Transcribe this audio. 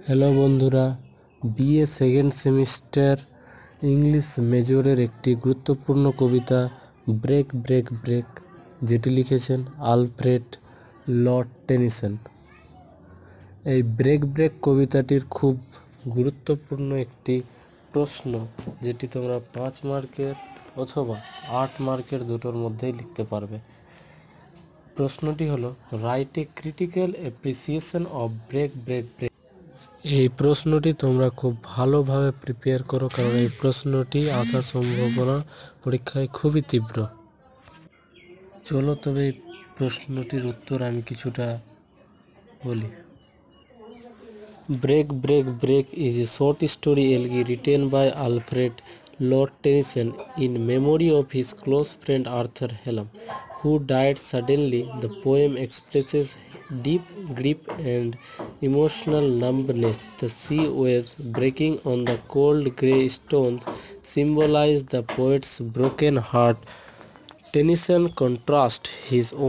Hello বন্ধুরা, BA second semester English মেজরের একটি গুরুত্বপূর্ণ কবিতা ব্রেক ব্রেক ব্রেক, যেটি লিখেছেন আলফ্রেড লর্ড টেনিসন। এই ব্রেক ব্রেক কবিতাটির খুব গুরুত্বপূর্ণ একটি প্রশ্ন, যেটি তোমরা 5 মার্কের অথবা 8 মার্কের দুটোর মধ্যেই লিখতে পারবে। প্রশ্নটি হলো, write a critical appreciation of break break break. এই প্রশ্নটি তোমরা খুব ভালোভাবে প্রিপেয়ার করো, কারণ এই প্রশ্নটি আসার সম্ভাবনা পরীক্ষায় খুবই তীব্র। চলো তবে এই প্রশ্নটির উত্তর আমি কিছুটা বলি। Break break break is a short story elegy written by Alfred Lord Tennyson in memory of his close friend Arthur Hallam, who died suddenly. The poem expresses deep grief and emotional numbness. The sea waves breaking on the cold grey stones symbolize the poet's broken heart. Tennyson contrasts his own